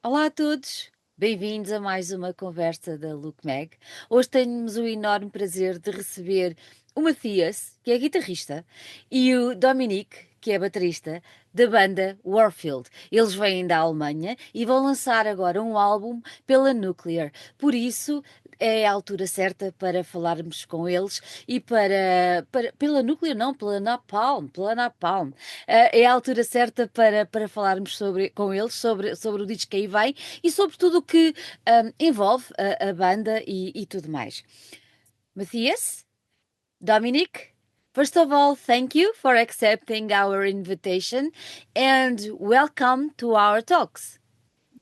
Olá a todos, bem-vindos a mais uma conversa da Look Mag. Hoje temos o enorme prazer de receber o Matthias, que é guitarrista, e o Dominique, que é baterista, da banda WARFIELD. Eles vêm da Alemanha e vão lançar agora um álbum pela Nuclear. Por isso, é a altura certa para falarmos com eles e pela Nuclear, não, pela Napalm. É a altura certa para falarmos com eles sobre o disco que aí vem e sobre tudo o que envolve a banda e tudo mais. Matthias, Dominic, first of all, thank you for accepting our invitation and welcome to our talks.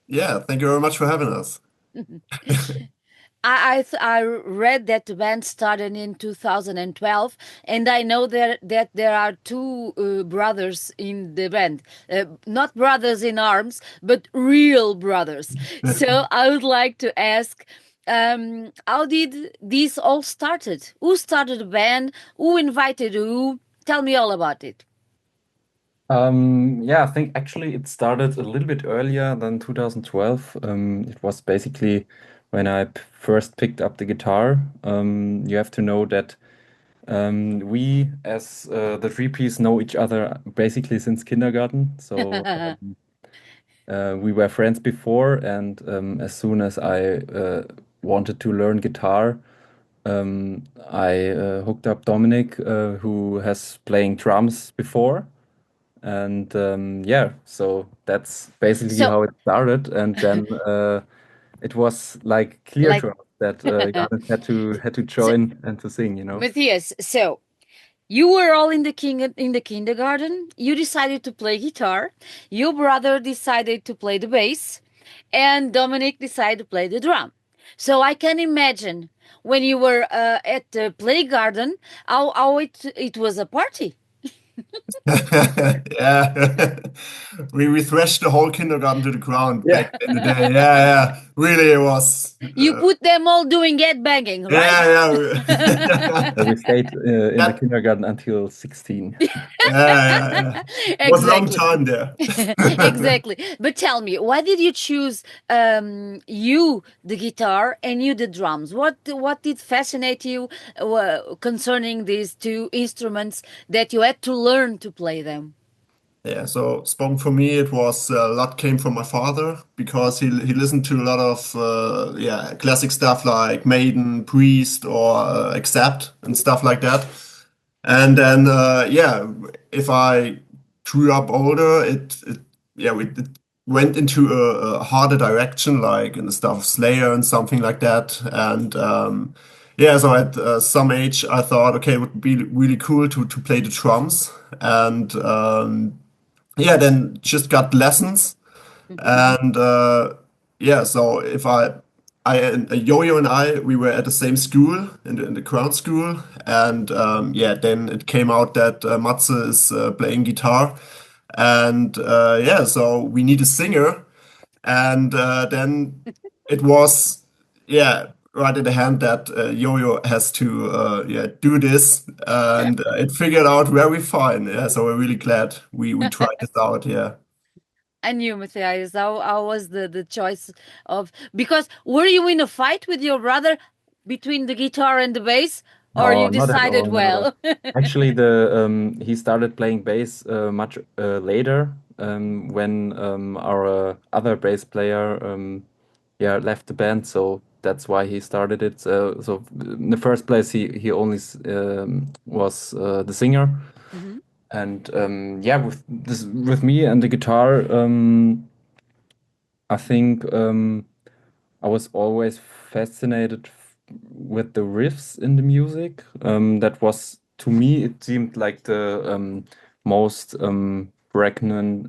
Yeah, thank you very much for having us. I read that the band started in 2012, and I know that there are two brothers in the band, not brothers in arms, but real brothers. So I would like to ask, how did this all started? Who started the band? Who invited who? Tell me all about it. Yeah, I think actually it started a little bit earlier than 2012. It was basically when I first picked up the guitar. You have to know that we, as the three piece, know each other basically since kindergarten. So we were friends before, and as soon as I wanted to learn guitar, I hooked up Dominic, who has playing drums before. And yeah, so that's basically So, how it started. And then it was like clear like, to us that Johannes had to so, join and to sing, you know. Matthias, so you were all in the kindergarten. You decided to play guitar. Your brother decided to play the bass, and Dominic decided to play the drum. So I can imagine when you were at the play garden how it was a party. Yeah, we thrashed the whole kindergarten to the ground Yeah. back in the day. Yeah, really, it was. You put them all doing head banging, right? Yeah. We stayed in the That, kindergarten until 16. yeah. Was a long Exactly. time there. Exactly. But tell me, why did you choose you the guitar and you the drums? What did fascinate you concerning these two instruments that you had to learn to play them? Yeah, so spoken for me, it was a lot came from my father because he listened to a lot of classic stuff like Maiden, Priest, or Accept and stuff like that. And then if I grew up older, it went into a harder direction, like in the stuff of Slayer and something like that. And so at some age, I thought, okay, it would be really cool to play the drums. And then just got lessons. Mhm. And so if I and Yo-Yo and I, we were at the same school in the ground school, and then it came out that Matze is playing guitar, and so we need a singer, and then it was right in the hand that Yo-Yo has to do this, and it figured out very fine. Yeah, so we're really glad we tried this out. Yeah. And you, Matthias, how was the choice of because were you in a fight with your brother between the guitar and the bass, or you No, not at decided all, not at all. well? Actually, the he started playing bass much later when our other bass player left the band, so that's why he started it. So in the first place, he only was the singer, Mhm. and with me and the guitar, I think I was always fascinated with the riffs in the music. That was, to me, it seemed like the most pregnant,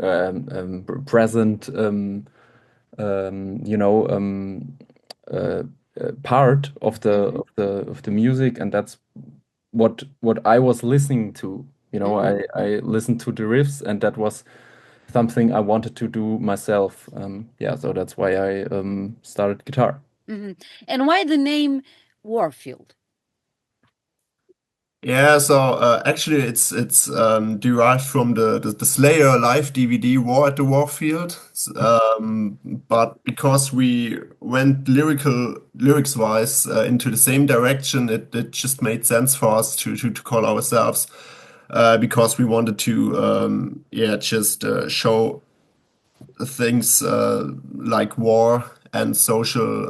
present, you know, part of Mhm. the music, and that's what I was listening to. You know, Mhm. I listened to the riffs, and that was something I wanted to do myself. Yeah, so that's why I started guitar. Mhm. And why the name Warfield? Yeah, so actually it's derived from the Slayer live DVD War at the Warfield. But because we went lyrics wise into the same direction, it just made sense for us to call ourselves because we wanted to yeah just show things like war and social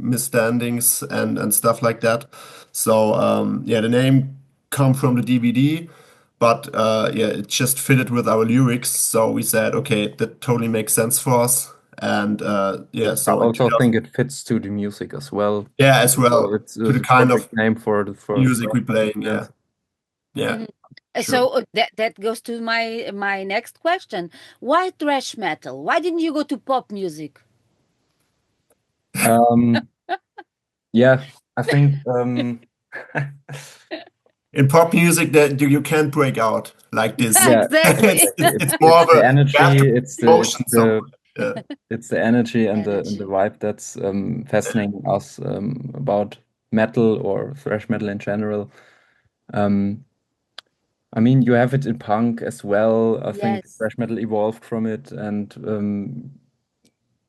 misstandings and stuff like that. So yeah, the name come from the DVD, but yeah, it just fitted with our lyrics. So we said, okay, that totally makes sense for us. And yeah, I so in also 2000, think it fits to the music as well. yeah, as So well it's to the a kind of perfect name for the for music we playing. Yeah, yes. yeah, Mhm. sure. So that goes to my next question. Why thrash metal? Why didn't you go to pop music? Um, yeah, I think In pop music, that you can't break out like this. yeah, Exactly. exactly. It's It's more of the a you have to energy, put emotion somewhere. Yeah. it's the energy and the Energy. vibe that's fascinating us about metal or thrash metal in general. Um, I mean, you have it in punk as well. I think Yes. thrash metal evolved from it, and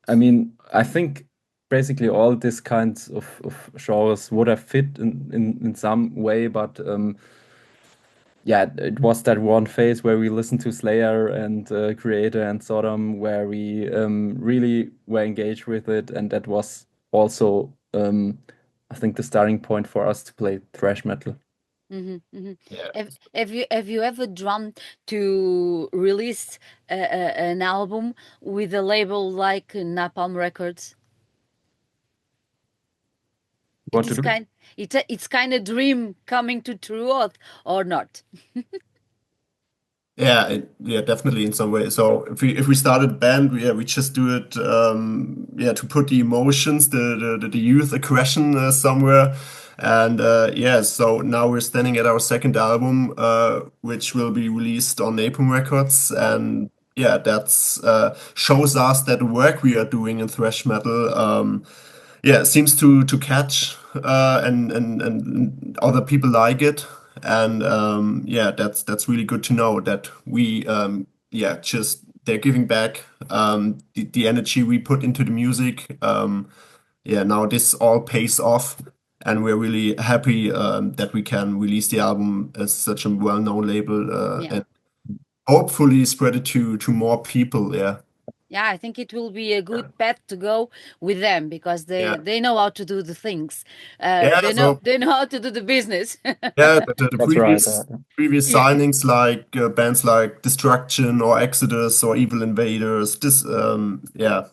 I mean, I think basically all these kinds of genres would have fit in some way, but yeah, it was that one phase where we listened to Slayer and Creator and Sodom, where we really were engaged with it, and that was also, I think, the starting point for us to play thrash metal. Yeah. Have you ever dreamt to release an album with a label like Napalm Records? It Want to is do? it's kind of dream coming to true or not? Yeah, yeah, definitely in some way. So if we started a band, we just do it yeah to put the emotions, the youth aggression somewhere, and yeah. So now we're standing at our second album, which will be released on Napalm Records, and yeah, that's shows us that the work we are doing in thrash metal. Yeah, it seems to catch and other people like it, and yeah, that's really good to know that we yeah just they're giving back the energy we put into the music. Yeah, now this all pays off, and we're really happy that we can release the album as such a well-known label Yeah. and hopefully spread it to more people. Yeah, Yeah, I think it will be a good path to go with them because they yeah, they know how to do the things. yeah. They know So. they know how to do the business. Yeah, the That's right. previous Yeah, signings like bands like Destruction or Exodus or Evil Invaders. This yeah,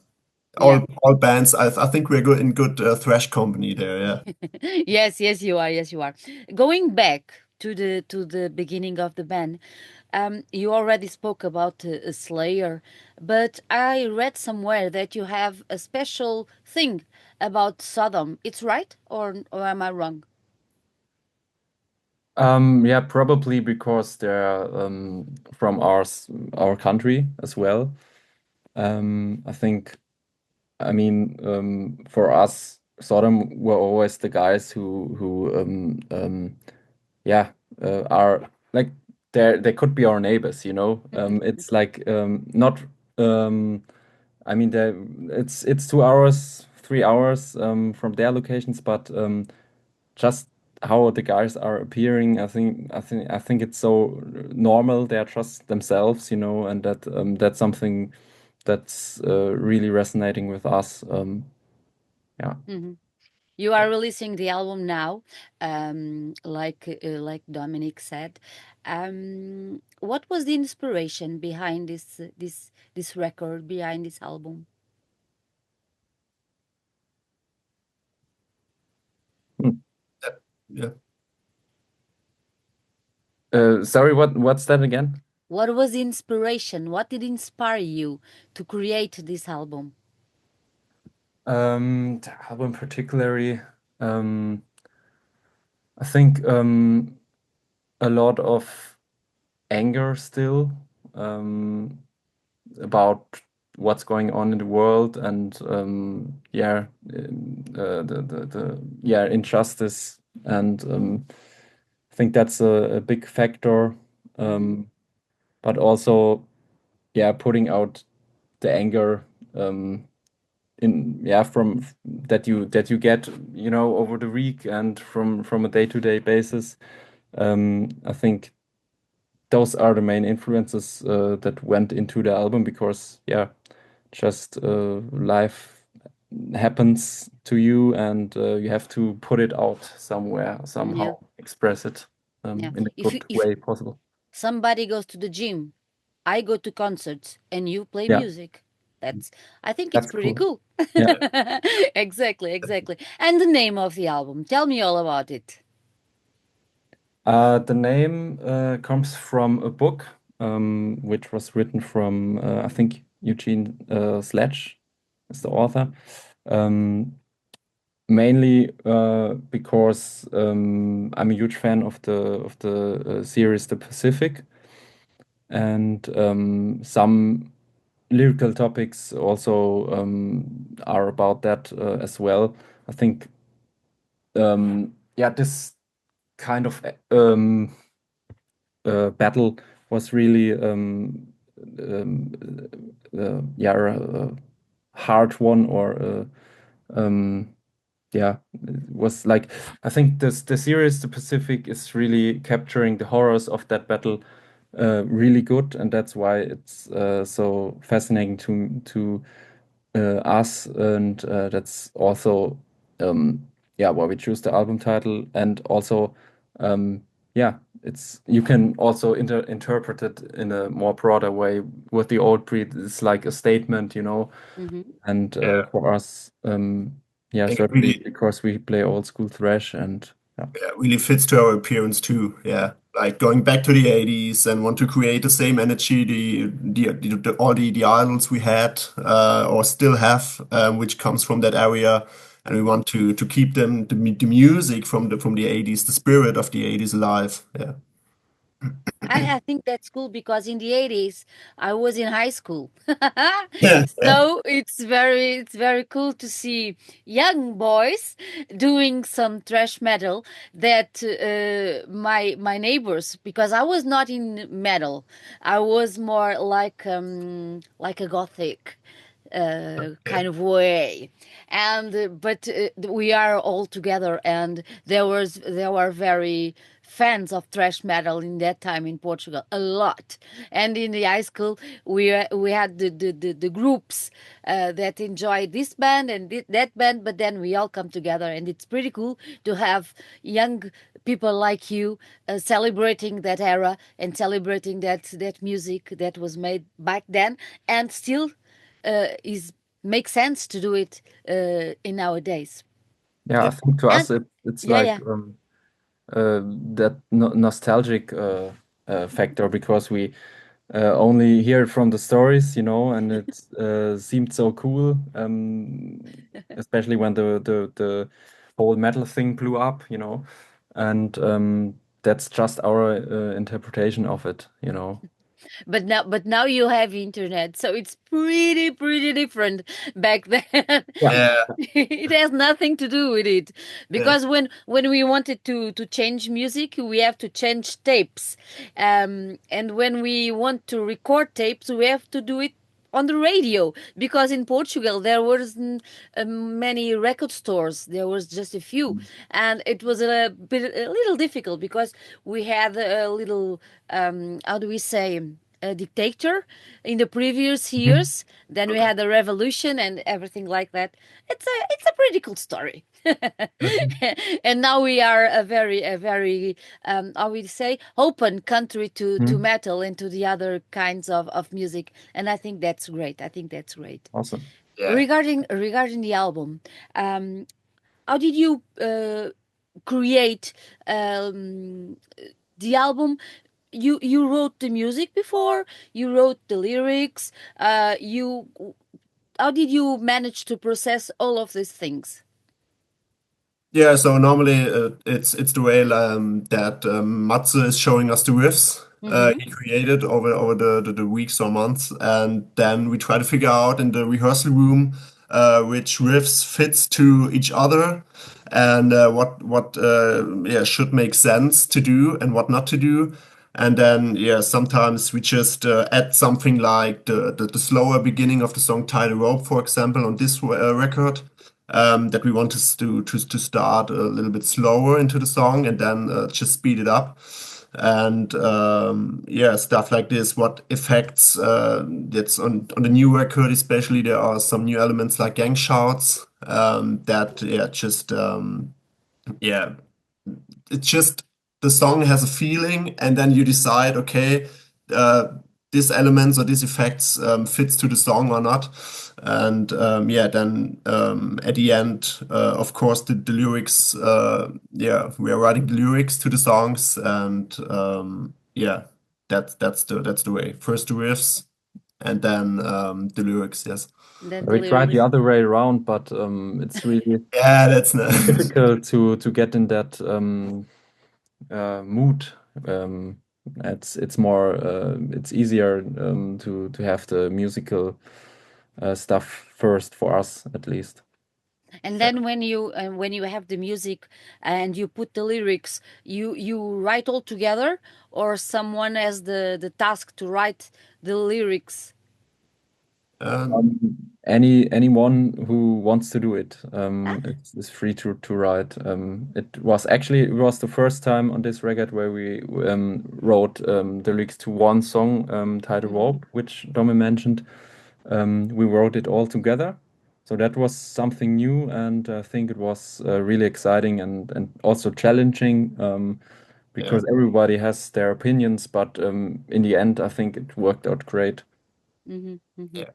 yeah. all bands. I think we're good in good thrash company there. Yeah, Yes, yes, you are. Yes, you are. Going back to the beginning of the band, you already spoke about Slayer, but I read somewhere that you have a special thing about Sodom. It's right, or am I wrong? Yeah, probably because they're from our country as well. I think, I mean, for us, Sodom were always the guys who yeah, are like they could be our neighbors, you know. It's like not I mean, it's 2 hours, 3 hours from their locations, but just how the guys are appearing, I think it's so normal. They're just themselves, you know, and that's something that's really resonating with us. Yeah. Mhm. You are releasing the album now, like Dominic said. What was the inspiration behind this record, behind this album? Hmm. yeah. Sorry, what's that again? What was the inspiration? What did inspire you to create this album? The album particularly, I think a lot of anger still um, about what's going on in the world and yeah, the yeah injustice and I think that's a big factor. But also, yeah, putting out the anger from that you get, over the week and from a day-to-day basis. I think those are the main influences that went into the album, because just life happens to you, and you have to put it out somewhere, somehow express it in a good way possible. Somebody goes to the gym, I go to concerts, and you play music. I think it's pretty cool. Yeah. Exactly. And the name of the album, tell me all about it. The name comes from a book which was written from, I think, Eugene Sledge is the author. Mainly because I'm a huge fan of the series The Pacific, and some lyrical topics also are about that as well. I think this kind of battle was really a hard one, or it was like, I think the series The Pacific is really capturing the horrors of that battle really good, and that's why it's so fascinating to us, and that's also why we choose the album title. And also you can also interpret it in a more broader way. With the old breed, it's like a statement, and for us certainly really, because we play old school thrash, and really fits to our appearance too. Like going back to the 80s and want to create the same energy, all the idols we had or still have, which comes from that area, and we want to keep the music from the 80s, the spirit of the 80s alive. I think that's cool, because in the 80s I was in high school. Yeah. So it's very cool to see young boys doing some thrash metal that my neighbors, because I was not in metal, I was more like a gothic kind of way, and but we are all together, and there were very fans of thrash metal in that time in Portugal, a lot. And in the high school we had the groups that enjoy this band and that band, but then we all come together, and it's pretty cool to have young people like you celebrating that era and celebrating that music that was made back then, and still makes sense to do it in nowadays. I think to us it's like that nostalgic factor, because we only hear it from the stories, and it seemed so cool, especially when the whole metal thing blew up, and that's just our interpretation of it. But now you have internet, so it's pretty different back then. It has nothing to do with it, because when we wanted to change music, we have to change tapes, and when we want to record tapes, we have to do it on the radio, because in Portugal there wasn't many record stores. There was just a few, and it was a little difficult, because we had a little how do we say, a dictator in the previous years. Then we had a revolution and everything like that. It's a pretty cool story. And now we are a very how we say, open country to metal and to the other kinds of music, and I think that's great. Awesome. Regarding the album, how did you create the album? You wrote the music before, you wrote the lyrics, how did you manage to process all of these things? So normally it's the way that Matze is showing us the riffs he created over the weeks or months, and then we try to figure out in the rehearsal room which riffs fits to each other, and what should make sense to do and what not to do. And then sometimes we just add something like the slower beginning of the song "Tie the Rope," for example, on this record. That we want to start a little bit slower into the song and then just speed it up. And stuff like this. What effects that's on the new record, especially there are some new elements like gang shouts that it's just the song has a feeling, and then you decide, okay, uh, these elements or these effects fits to the song or not. And then at the end, of course, the lyrics, we are writing the lyrics to the songs, and that's the way. First the riffs, and then the lyrics. Yes. Then the We tried the lyrics. other way around, but it's really Yeah, that's nice. difficult to get in that mood. It's more it's easier to have the musical stuff first for us, at least. And then when you have the music and you put the lyrics, you write all together, or someone has the task to write the lyrics. Anyone who wants to do it is free to write. It was the first time on this record where we wrote the lyrics to one song, titled Rope, which Domi mentioned. We wrote it all together. So that was something new, and I think it was really exciting and also challenging because everybody has their opinions, but in the end, I think it worked out great. Yeah.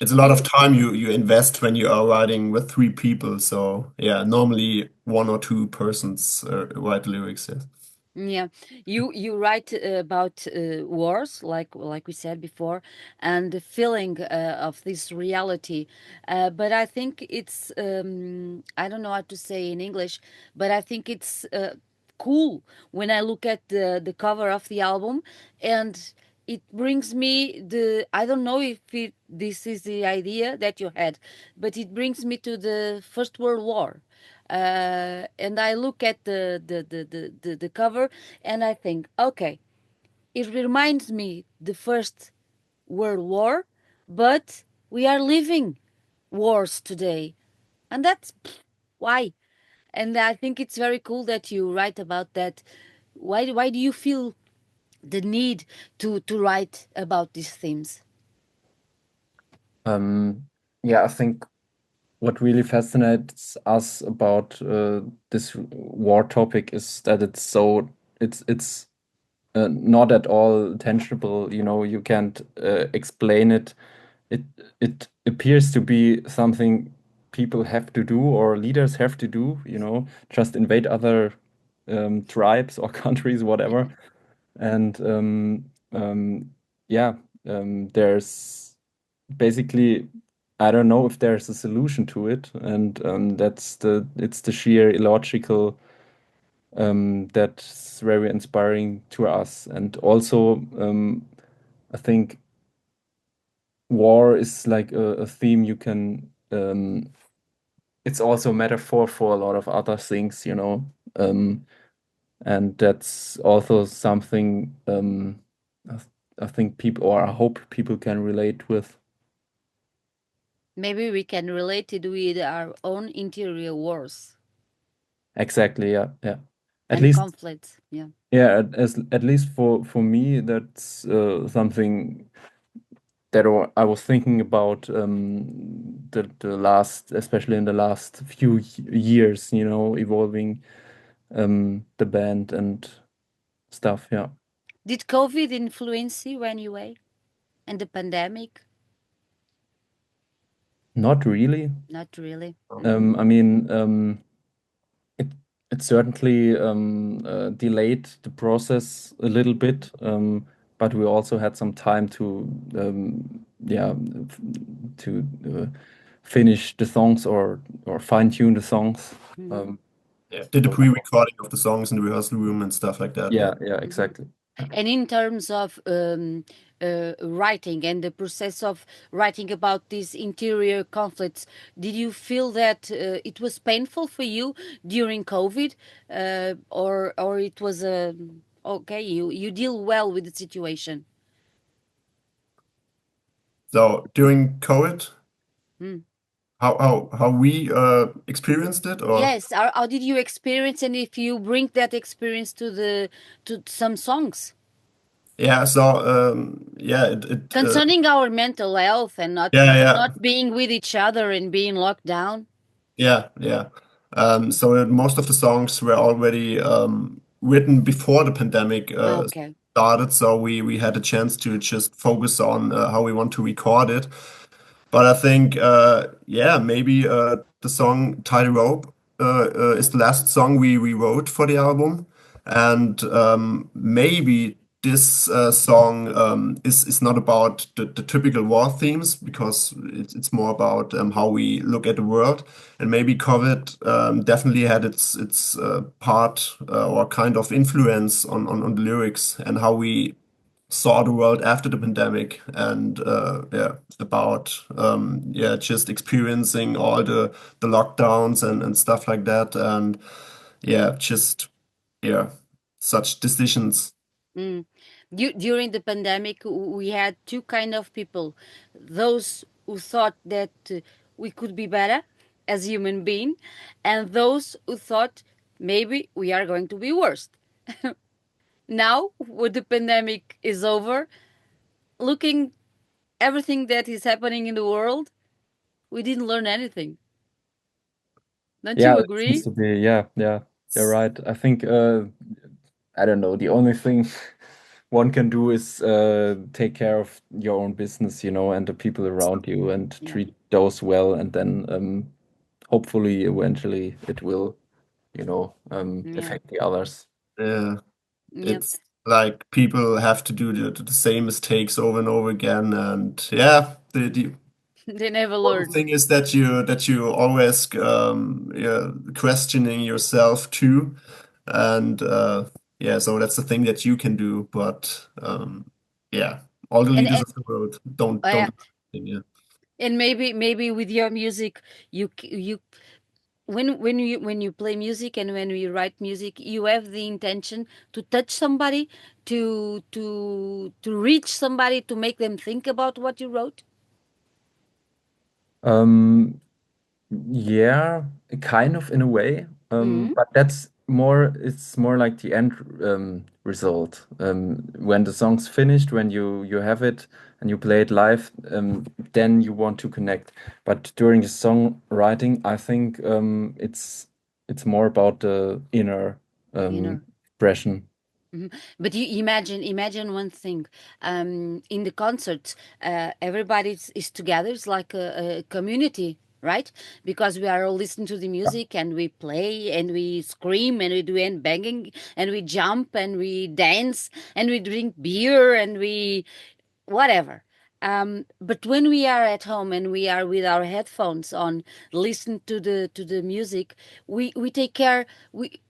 It's a lot of time you invest when you are writing with three people. So normally one or two persons write lyrics. Yes. Yeah, you write about wars, like we said before, and the feeling of this reality. But I think it's I don't know how to say in English, but I think it's cool when I look at the cover of the album, and it brings me I don't know if this is the idea that you had, but it brings me to the First World War. And I look at the cover, and I think, okay, it reminds me the First World War, but we are living wars today, and that's why. And I think it's very cool that you write about that. Why do you feel the need to write about these themes? I think what really fascinates us about this war topic is that it's not at all tangible. You can't explain it. It appears to be something people have to do or leaders have to do. Just invade other tribes or countries, whatever. And there's basically, I don't know if there's a solution to it, and it's the sheer illogical that's very inspiring to us. And also, I think war is like a theme you can. It's also a metaphor for a lot of other things, and that's also something I think people, or I hope people can relate with. Maybe we can relate it with our own interior wars. Exactly, yeah. At and least, conflicts. Yeah. at least for me, that's something that I was thinking about the last, especially in the last few years, evolving the band and stuff. Yeah. Did COVID influence you anyway? And the pandemic? Not really. Not really. I mean, it certainly delayed the process a little bit, but we also had some time to finish the songs or fine-tune the songs. Did the pre-recording of the songs in the rehearsal room and stuff like that. Yeah, exactly. And in terms of writing and the process of writing about these interior conflicts, did you feel that it was painful for you during COVID, or it was okay? You deal well with the situation. So during COVID, Mm. how we experienced it, or Yes. How did you experience, and if you bring that experience to some songs yeah, so yeah, it concerning our mental health and yeah, yeah, not being with each other and being locked down? yeah, yeah. So most of the songs were already written before the pandemic Okay. started, so we had a chance to just focus on how we want to record it. But I think, yeah, maybe the song Tightrope is the last song we wrote for the album. And maybe this song is not about the typical war themes, because it's more about how we look at the world. And maybe COVID definitely had its part or kind of influence on the lyrics and how we saw the world after the pandemic, and yeah, about yeah, just experiencing all the lockdowns and stuff like that, and yeah, just yeah, such decisions. Mm. During the pandemic, we had two kind of people: those who thought that we could be better as human being, and those who thought maybe we are going to be worse. Now, when the pandemic is over, looking everything that is happening in the world, we didn't learn anything. Don't Yeah, you it seems agree? to be. Yeah, yeah, you're right. I think I don't know. The only thing one can do is take care of your own business, and the people around you, and Yeah. treat those well, and then hopefully, eventually, it will, Yeah. affect the others. Yeah, Yeah. it's like people have to do the same mistakes over and over again, and yeah, the They never important learn. thing is that you always yeah, questioning yourself too, and yeah, so that's the thing that you can do. But yeah, all the And leaders of the world don't uh, do anything, yeah. and maybe with your music, you when you play music and when you write music, you have the intention to touch somebody, to reach somebody, to make them think about what you wrote. Um, Yeah, kind of in a way. Mm. But it's more like the end result. When the song's finished, when you have it and you play it live, then you want to connect. But during the songwriting, I think it's more about the inner Inner. expression. Mhm. But you imagine one thing. In the concerts, everybody is together. It's like a community, right? Because we are all listening to the music and we play and we scream and we do hand banging and we jump and we dance and we drink beer and we whatever. But when we are at home and we are with our headphones on, listen to the music, we take care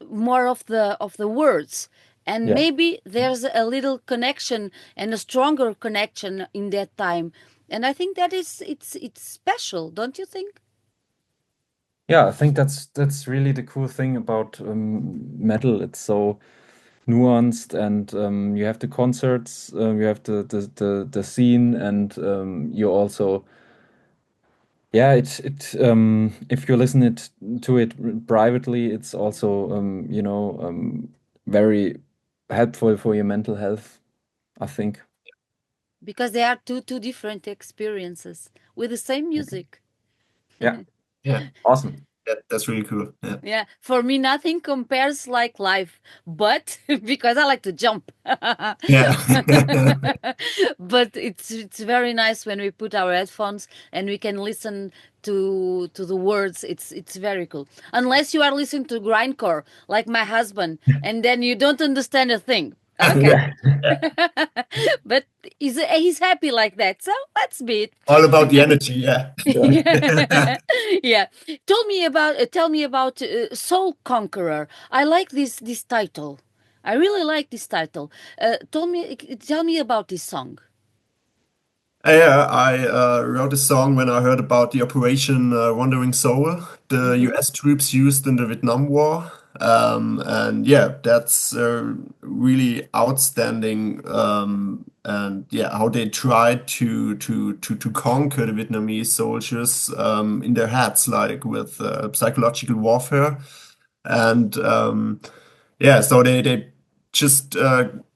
more of the words, and Yeah. maybe there's a little connection and a stronger connection in that time. And I think that is it's special, don't you think? Yeah, I think that's really the cool thing about metal. It's so nuanced, and you have the concerts, you have the scene, and you also, yeah, if you listen it to it privately, it's also very helpful for your mental health, I think. Because they are two different experiences with the same music. Yeah, Yeah, awesome. that's really cool, yeah. Yeah, for me, nothing compares like life, but because I like to jump. Yeah. But it's very nice when we put our headphones and we can listen to the words. It's very cool. Unless you are listening to grindcore, like my husband, and then you don't understand a thing. Okay. Yeah. But he's happy like that, so that's be it. All about the energy, yeah. Yeah. Yeah. Tell me about Soul Conqueror. I like this title. I really like this title. Tell me about this song. Yeah, I wrote a song when I heard about the Operation Wandering Soul the Mm-hmm. US troops used in the Vietnam War. And yeah, that's really outstanding. And yeah, how they tried to conquer the Vietnamese soldiers in their heads, like with psychological warfare. And yeah, so they just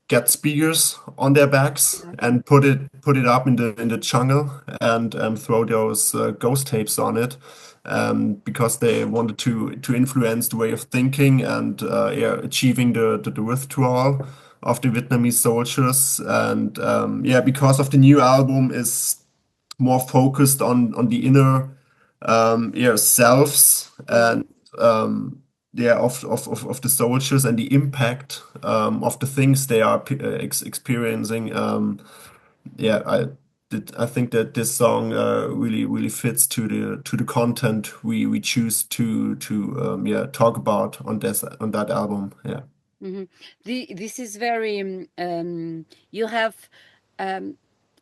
get speakers on their backs Yeah. and put it up in the jungle and throw those ghost tapes on it because they wanted to influence the way of thinking and yeah, achieving the withdrawal of the Vietnamese soldiers. And yeah, because of the new album is more focused on the inner yeah, selves Mm-hmm. and yeah, of the soldiers and the impact of the things they are experiencing. Yeah, I think that this song really fits to the content we choose to yeah, talk about on that album. Yeah. Mm-hmm. This is very you have um,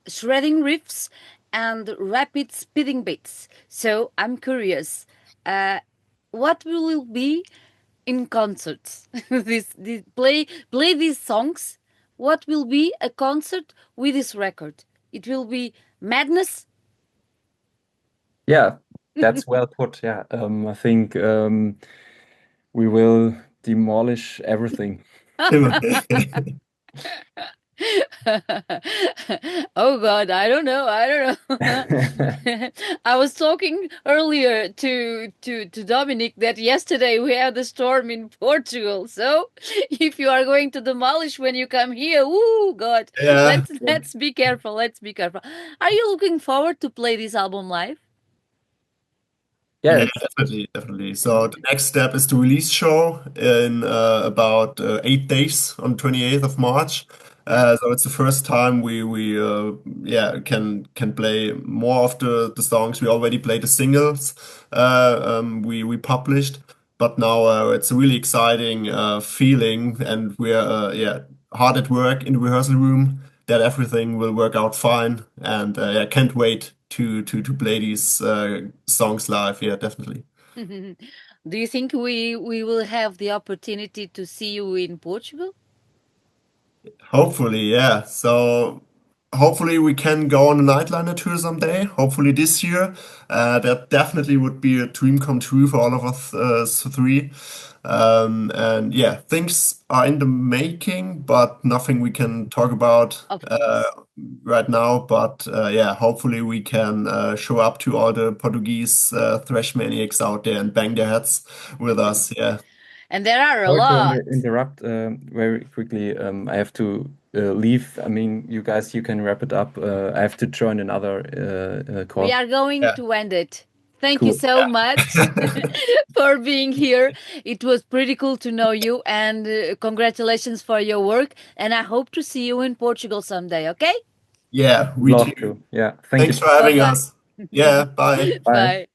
shredding riffs and rapid speeding beats. So I'm curious, what will it be in concerts? This play these songs. What will be a concert with this record? It will be madness. Yeah, that's well put. Yeah, I think we will demolish everything. Oh God, I don't know. I don't know. I was talking earlier to Dominic that yesterday we had a storm in Portugal. So if you are going to demolish when you come here, woo God, Yeah. let's be careful. Let's be careful. Are you looking forward to play this album live? Yeah, Yeah, it's definitely. So the next step is the release show in about 8 days on 28th of March. So it's the first time we yeah, can play more of the songs. We already played the singles we published, but now it's a really exciting feeling, and we're yeah, hard at work in the rehearsal room that everything will work out fine. And yeah, can't wait to play these songs live. Yeah, definitely. Do you think we will have the opportunity to see you in Portugal? Hopefully, yeah. So hopefully we can go on a nightliner tour someday. Hopefully this year. That definitely would be a dream come true for all of us three. And yeah, things are in the making, but nothing we can talk about Of course. right now. But yeah, hopefully we can show up to all the Portuguese thrash maniacs out there and bang their heads with us. Yeah. And there are a Sorry to lot. interrupt very quickly. I have to leave. I mean, you guys, you can wrap it up. I have to join another We call. are going Yeah. to end it. Thank you Cool. so much for being here. It was pretty cool to know you, and congratulations for your work. And I hope to see you in Portugal someday, okay? Yeah, Would we love do. to. Yeah. Thank you. Thanks for Bye having bye. us. Yeah, bye. Bye. Bye.